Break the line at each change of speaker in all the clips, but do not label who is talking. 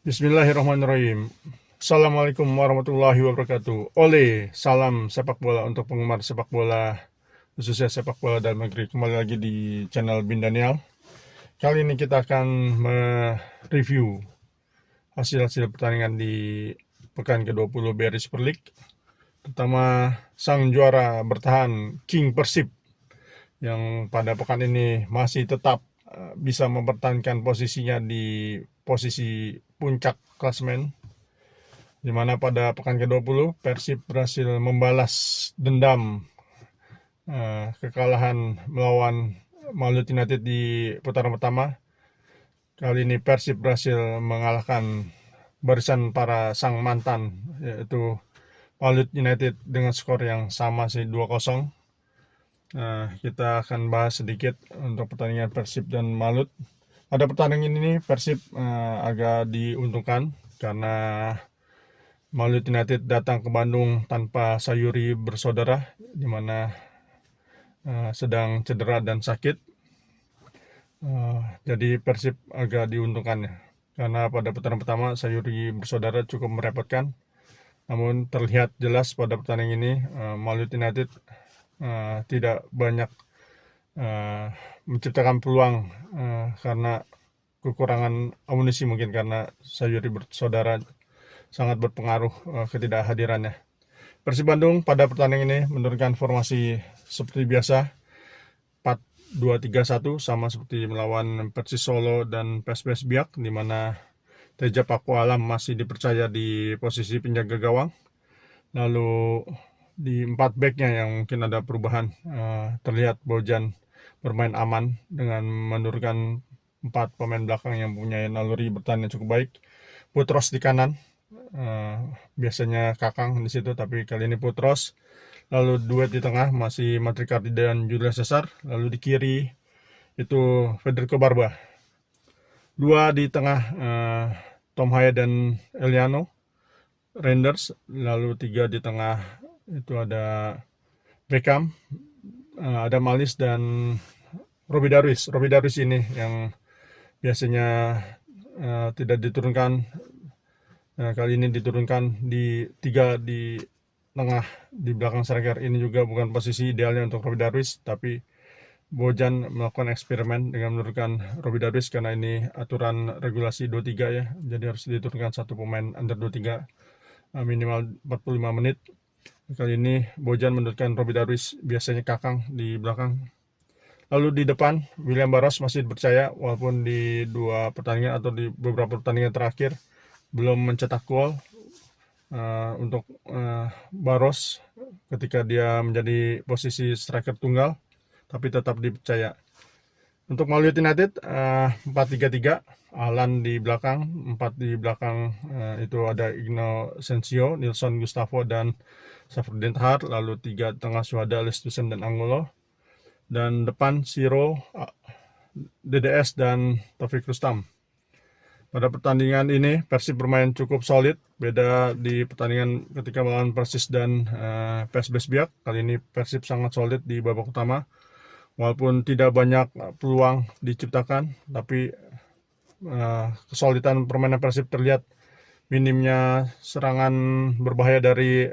Bismillahirrahmanirrahim. Assalamualaikum warahmatullahi wabarakatuh. Salam sepak bola untuk penggemar sepak bola, khususnya sepak bola dalam negeri. Kembali lagi di channel Bin Daniel. Kali ini kita akan mereview hasil-hasil pertandingan di pekan ke-20 BRI Super League. Terutama sang juara bertahan King Persib yang pada pekan ini masih tetap bisa mempertahankan posisinya di posisi puncak klasemen, di mana pada pekan ke-20 Persib berhasil membalas dendam kekalahan melawan Malut United di putaran pertama. Kali ini Persib berhasil mengalahkan barisan para sang mantan, yaitu Malut United dengan skor yang sama, 2-0. Kita akan bahas sedikit untuk pertandingan Persib dan Malut. Pada pertandingan ini Persib agak diuntungkan karena Malut United datang ke Bandung tanpa Sayuri bersaudara, di mana sedang cedera dan sakit. Jadi Persib agak diuntungkan ya, karena pada putaran pertama Sayuri bersaudara cukup merepotkan. Namun terlihat jelas pada pertandingan ini Malut United tidak banyak menciptakan peluang karena kekurangan amunisi, mungkin karena Sayuri bersaudara sangat berpengaruh ketidakhadirannya. Persib Bandung pada pertandingan ini menurunkan formasi seperti biasa, 4-2-3-1, sama seperti melawan Persis Solo dan PSBS Biak, di mana Teja Pakualam masih dipercaya di posisi penjaga gawang. Lalu di 4 backnya yang mungkin ada perubahan, terlihat Bojan bermain aman dengan menurunkan 4 pemain belakang yang punya naluri bertahan yang cukup baik. Putros di kanan, biasanya Kakang di situ, tapi kali ini Putros. Lalu duet di tengah masih Matrikardi dan Julius Caesar. Lalu di kiri itu Federico Barba. 2 di tengah Tom Haya dan Eliano Renders. Lalu 3 di tengah itu ada Beckham, ada Malis dan Robi Darwis. Robi Darwis ini yang biasanya tidak diturunkan, kali ini diturunkan di 3 di tengah di belakang striker. Ini juga bukan posisi idealnya untuk Robi Darwis, tapi Bojan melakukan eksperimen dengan menurunkan Robi Darwis karena ini aturan regulasi 23 ya, jadi harus diturunkan satu pemain under 23 minimal 45 menit. Kali ini Bojan menurunkan Robi Darwis, biasanya Kakang di belakang. Lalu di depan William Barros masih dipercaya, walaupun di 2 pertandingan atau di beberapa pertandingan terakhir belum mencetak gol. Untuk Barros ketika dia menjadi posisi striker tunggal, tapi tetap dipercaya. Untuk Malut United 4-3-3, Alan di belakang, 4 di belakang itu ada Igno Sensio, Nilson Gustavo dan Safruddin Tahar. Lalu 3 tengah Suhada, Lestusen dan Angulo. Dan depan Siro, DDS dan Taufik Rustam. Pada pertandingan ini Persib bermain cukup solid, beda di pertandingan ketika melawan Persis dan PSBS Biak. Kali ini Persib sangat solid di babak utama, walaupun tidak banyak peluang diciptakan, tapi kesolidan permainan Persib terlihat. Minimnya serangan berbahaya dari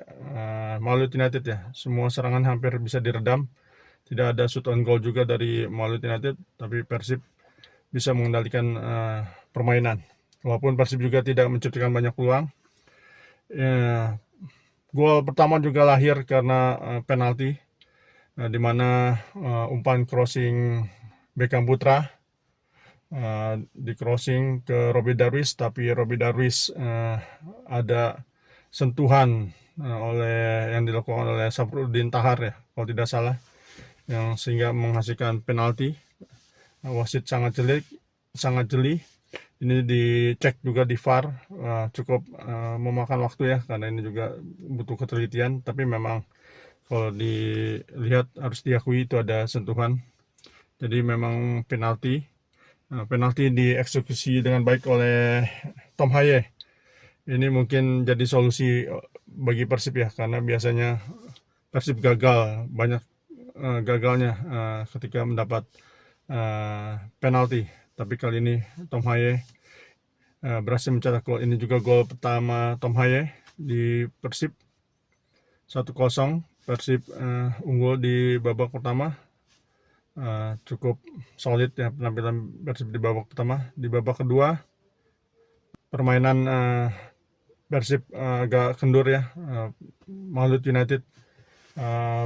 Malut United ya, semua serangan hampir bisa diredam. Tidak ada shoot on goal juga dari Malut United, tapi Persib bisa mengendalikan permainan. Walaupun Persib juga tidak menciptakan banyak peluang. Gol pertama juga lahir karena penalti, di mana umpan crossing Beckham Putra di crossing ke Robi Darwis, tapi Robi Darwis ada sentuhan yang dilakukan oleh Safruddin Tahar ya, kalau tidak salah, yang sehingga menghasilkan penalti. Wasit sangat jeli. Ini dicek juga di VAR, cukup memakan waktu ya, karena ini juga butuh ketelitian, tapi memang kalau dilihat harus diakui itu ada sentuhan. Jadi memang penalti dieksekusi dengan baik oleh Tom Haye. Ini mungkin jadi solusi bagi Persib ya, karena biasanya Persib banyak gagalnya ketika mendapat penalti. Tapi kali ini Tom Haye berhasil mencetak gol. Ini juga gol pertama Tom Haye di Persib. 1-0 Persib unggul di babak pertama. Cukup solid ya penampilan Persib di babak pertama. Di babak kedua permainan Persib agak kendur ya. Malut United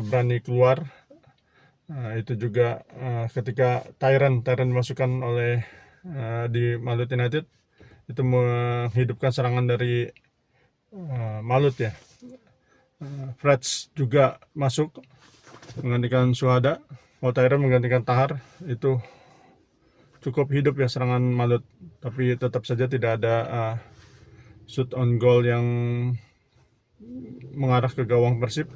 berani keluar. Itu juga ketika Tyron dimasukkan oleh di Malut United, itu menghidupkan serangan dari Malut ya. Freds juga masuk menggantikan Suhada. Tyron menggantikan Tahar. Itu cukup hidup ya serangan Malut, tapi tetap saja tidak ada shoot on goal yang mengarah ke gawang Persib.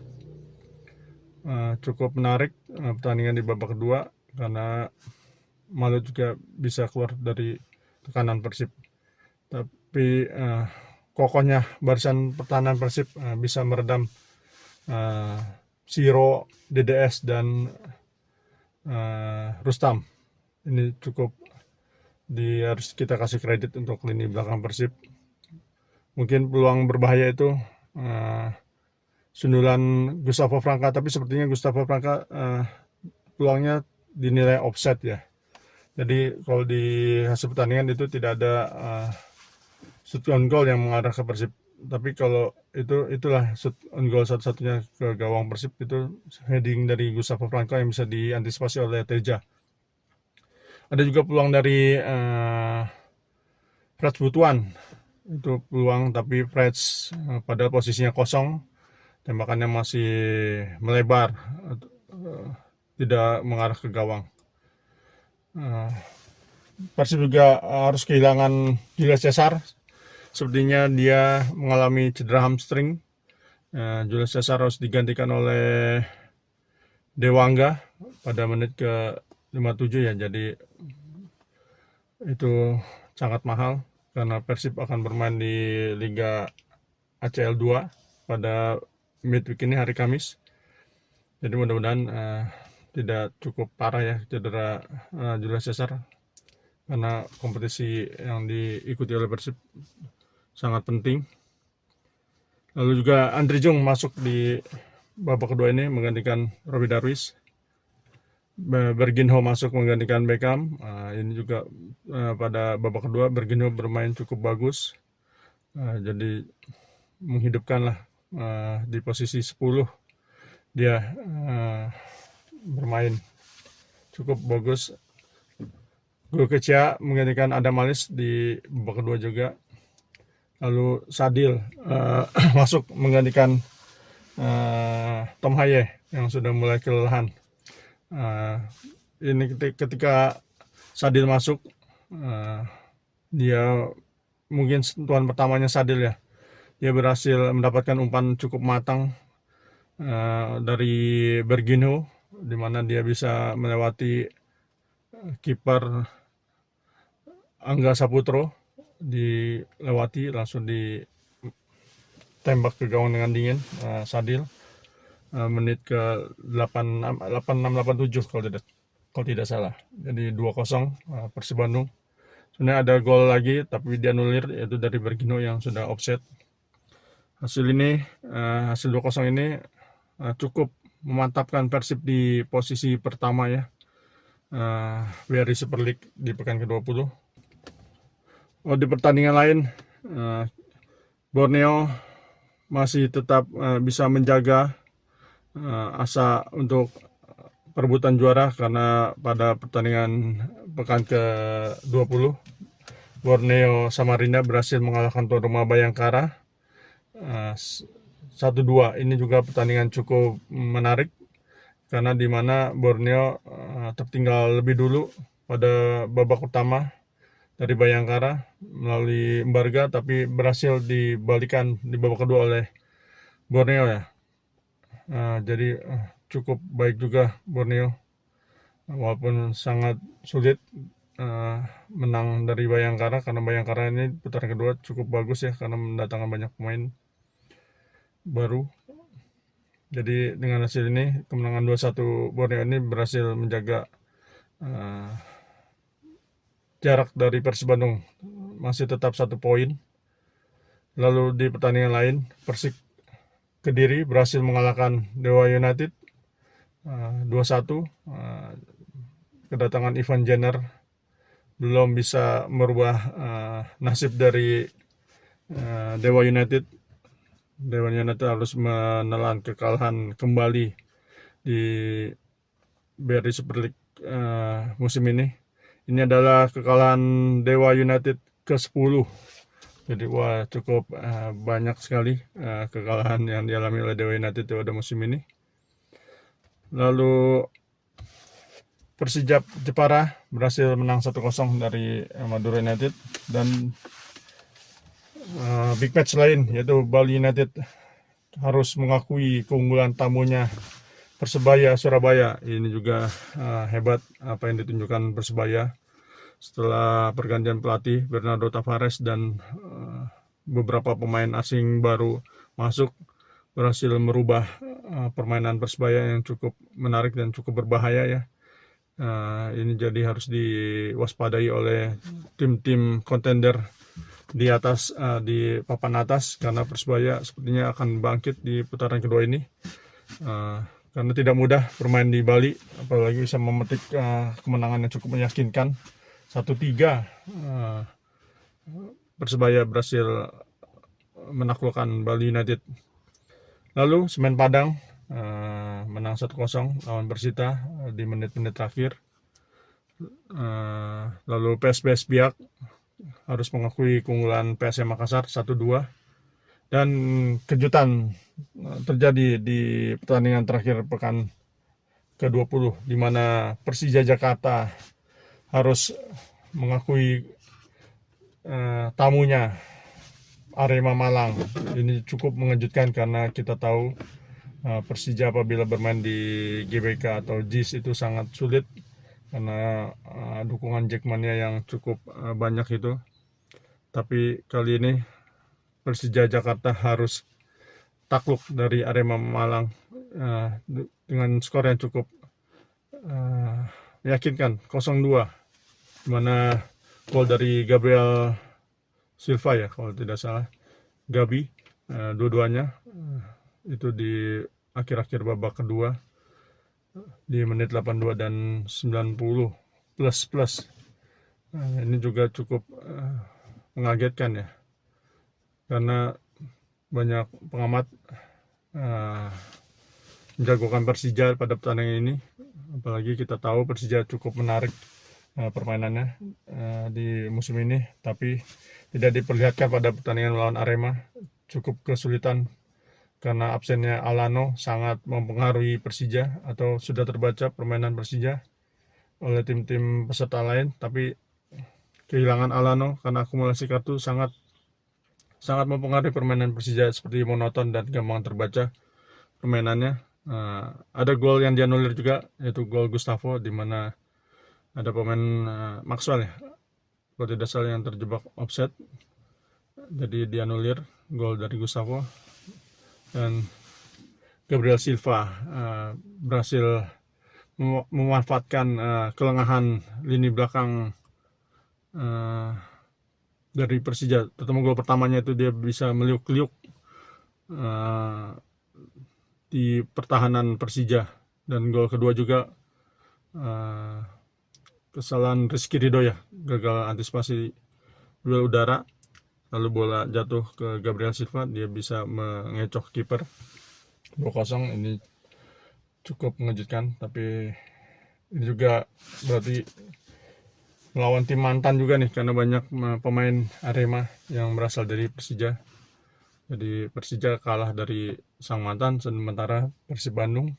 Cukup menarik pertandingan di babak kedua karena Malut juga bisa keluar dari tekanan Persib, tapi kokohnya barisan pertahanan Persib bisa meredam Siro, DDS dan Rustam. Ini cukup harus kita kasih kredit untuk lini belakang Persib. Mungkin peluang berbahaya itu sundulan Gustavo Franca, tapi sepertinya Gustavo Franca peluangnya dinilai offset ya. Jadi kalau di hasil pertandingan itu tidak ada shoot on goal yang mengarah ke Persib. Tapi kalau itulah shoot on goal satu-satunya ke gawang Persib, itu heading dari Gustavo Franca yang bisa diantisipasi oleh Teja. Ada juga peluang dari Freds Butuan. Itu peluang, tapi Freds pada posisinya kosong, tembakannya masih melebar, tidak mengarah ke gawang. Persib juga harus kehilangan Julius Caesar. Sepertinya dia mengalami cedera hamstring. Julius Caesar harus digantikan oleh Dewangga pada menit ke 57 ya. Jadi itu sangat mahal karena Persib akan bermain di Liga ACL 2 pada midweek ini, hari Kamis. Jadi mudah-mudahan tidak cukup parah ya cedera Julius Caesar, karena kompetisi yang diikuti oleh Persib sangat penting. Lalu juga Andri Jung masuk di babak kedua ini menggantikan Robby Darwish. Berginho masuk menggantikan Beckham. Ini juga pada babak kedua Berginho bermain cukup bagus. Jadi menghidupkanlah di posisi 10 dia bermain cukup bagus. Gulkecia menggantikan Adam Malis di babak kedua juga. Lalu Sadil masuk menggantikan Tom Haye yang sudah mulai kelelahan. Ini ketika Sadil masuk, dia mungkin sentuhan pertamanya Sadil ya. Dia berhasil mendapatkan umpan cukup matang dari Berginho, di mana dia bisa melewati kiper Angga Saputro, dilewati langsung ditembak ke gawang dengan dingin Sadil. Menit ke 86-87 kalau tidak salah. Jadi 2-0 Persib Bandung. Sebenarnya ada gol lagi tapi dianulir, yaitu dari Berginho yang sudah offset. Hasil 2-0 ini cukup memantapkan Persib di posisi pertama ya, WRI Super League di pekan ke-20. Di pertandingan lain Borneo masih tetap bisa menjaga asa untuk perebutan juara, karena pada pertandingan pekan ke-20 Borneo Samarinda berhasil mengalahkan tuan rumah Bayangkara 1-2. Ini juga pertandingan cukup menarik karena di mana Borneo tertinggal lebih dulu pada babak pertama dari Bayangkara melalui embarga, tapi berhasil dibalikan di babak kedua oleh Borneo ya. Jadi cukup baik juga Borneo, walaupun sangat sulit menang dari Bayangkara, karena Bayangkara ini putaran kedua cukup bagus ya karena mendatangkan banyak pemain baru. Jadi dengan hasil ini, kemenangan 2-1 Borneo ini berhasil menjaga jarak dari Persib Bandung masih tetap 1 poin. Lalu di pertandingan lain, Persik Kediri berhasil mengalahkan Dewa United 2-1. Kedatangan Ivan Jenner belum bisa merubah nasib dari Dewa United. Dewa United harus menelan kekalahan kembali di BRI Super League musim ini. Ini adalah kekalahan Dewa United ke-10. Jadi cukup banyak sekali kekalahan yang dialami oleh Dewa United pada musim ini. Lalu Persija Jepara berhasil menang 1-0 dari Madura United. Dan big match lain yaitu Bali United harus mengakui keunggulan tamunya Persebaya Surabaya. Ini juga hebat apa yang ditunjukkan Persebaya setelah pergantian pelatih Bernardo Tavares dan beberapa pemain asing baru masuk, berhasil merubah permainan Persebaya yang cukup menarik dan cukup berbahaya ya. Ini jadi harus diwaspadai oleh tim-tim kontender di atas, di papan atas, karena Persebaya sepertinya akan bangkit di putaran kedua ini. Karena tidak mudah bermain di Bali, apalagi bisa memetik kemenangan yang cukup meyakinkan 1-3. Persebaya berhasil menaklukkan Bali United. Lalu Semen Padang menang 1-0 lawan Persita di menit-menit terakhir. Lalu PSBS Biak harus mengakui keunggulan PSM Makassar 1-2. Dan kejutan terjadi di pertandingan terakhir pekan ke-20, di mana Persija Jakarta harus mengakui tamunya Arema Malang. Ini cukup mengejutkan karena kita tahu Persija apabila bermain di GBK atau JIS itu sangat sulit karena dukungan Jackmania yang cukup banyak itu. Tapi kali ini Persija Jakarta harus takluk dari Arema Malang dengan skor yang cukup meyakinkan 0-2, di mana gol dari Gabriel Silva ya kalau tidak salah, Gabi, dua-duanya itu di akhir-akhir babak kedua di menit 82 dan 90 plus. Ini juga cukup mengagetkan ya, karena banyak pengamat menjagokan Persija pada pertandingan ini, apalagi kita tahu Persija cukup menarik permainannya di musim ini, tapi tidak diperlihatkan pada pertandingan melawan Arema. Cukup kesulitan karena absennya Alano sangat mempengaruhi Persija, atau sudah terbaca permainan Persija oleh tim-tim peserta lain. Tapi kehilangan Alano karena akumulasi kartu sangat mempengaruhi permainan Persija, seperti monoton dan gampang terbaca permainannya. Ada gol yang dianulir juga, yaitu gol Gustavo, di mana ada pemain Maxwell ya, kalau tidak salah, yang terjebak offset, jadi dianulir gol dari Gustavo. Dan Gabriel Silva berhasil memanfaatkan kelengahan lini belakang dari Persija, terutama gol pertamanya itu dia bisa meliuk-liuk di pertahanan Persija, dan gol kedua juga kesalahan Rizky Ridho ya, gagal antisipasi duel udara, lalu bola jatuh ke Gabriel Silva, dia bisa mengecoh kiper 2-0. Ini cukup mengejutkan, tapi ini juga berarti melawan tim mantan juga nih, karena banyak pemain Arema yang berasal dari Persija. Jadi Persija kalah dari sang mantan, sementara Persib Bandung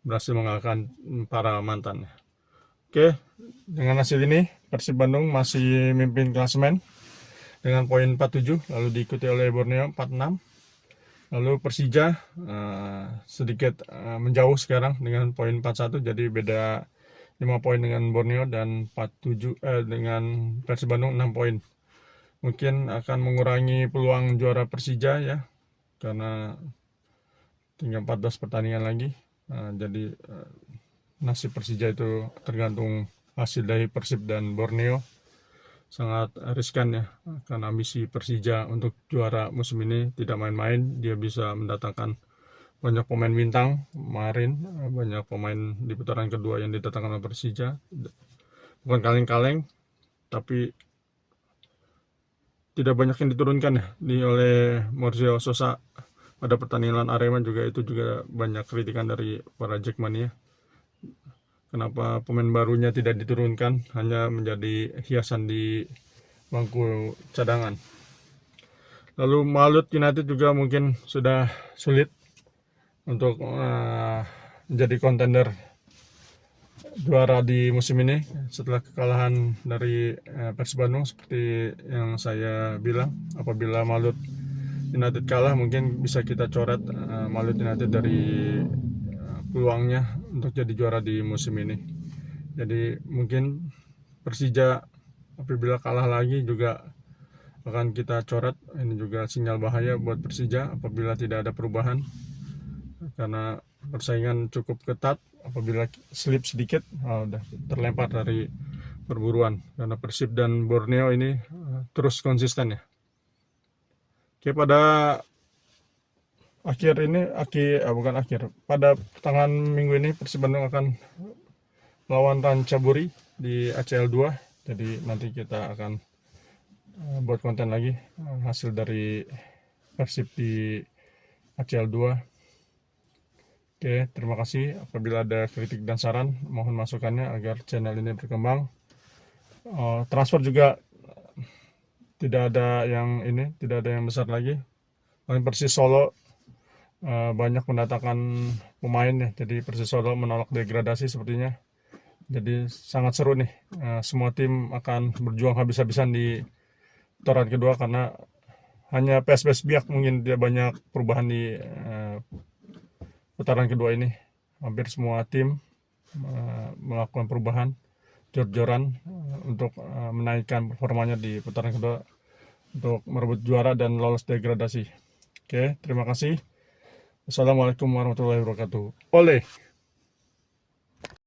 berhasil mengalahkan para mantan. Oke, dengan hasil ini Persib Bandung masih memimpin klasemen dengan poin 47, lalu diikuti oleh Borneo 46. Lalu Persija sedikit menjauh sekarang dengan poin 41, jadi beda 5 poin dengan Borneo, dan 47 dengan Persib Bandung 6 poin. Mungkin akan mengurangi peluang juara Persija ya, karena tinggal 14 pertandingan lagi. Jadi nasib Persija itu tergantung hasil dari Persib dan Borneo. sangat riskan ya, karena ambisi Persija untuk juara musim ini tidak main-main. Dia bisa mendatangkan banyak pemain bintang kemarin, banyak pemain di putaran kedua yang didatangkan oleh Persija, bukan kaleng-kaleng, tapi tidak banyak yang diturunkan ya oleh Maurizio Sosa pada pertandingan Arema. Juga itu juga banyak kritikan dari para Jackmania. Kenapa pemain barunya tidak diturunkan, hanya menjadi hiasan di bangku cadangan. Lalu Malut United juga mungkin sudah sulit untuk menjadi kontender juara di musim ini setelah kekalahan dari Persib Bandung. Seperti yang saya bilang, apabila Malut United kalah, mungkin bisa kita coret Malut United dari peluangnya untuk jadi juara di musim ini. Jadi mungkin Persija apabila kalah lagi juga akan kita coret. Ini juga sinyal bahaya buat Persija apabila tidak ada perubahan, karena persaingan cukup ketat. Apabila slip sedikit, udah terlempar dari perburuan, karena Persib dan Borneo ini terus konsisten ya. Oke, pada pada pertengahan minggu ini Persib Bandung akan melawan Rancaburi di ACL 2. Jadi nanti kita akan buat konten lagi hasil dari Persib di ACL 2. Oke, terima kasih. Apabila ada kritik dan saran, mohon masukannya agar channel ini berkembang. Transfer juga tidak ada yang besar lagi. Paling Persis Solo banyak mendatangkan pemain ya, jadi Persis Solo menolak degradasi sepertinya. Jadi sangat seru nih. Semua tim akan berjuang habis-habisan di putaran kedua, karena hanya PSBS Biak mungkin dia banyak perubahan di putaran kedua ini. Hampir semua tim melakukan perubahan jor-joran untuk menaikkan performanya di putaran kedua untuk merebut juara dan lolos degradasi. Oke, terima kasih. Assalamualaikum warahmatullahi wabarakatuh. Oleh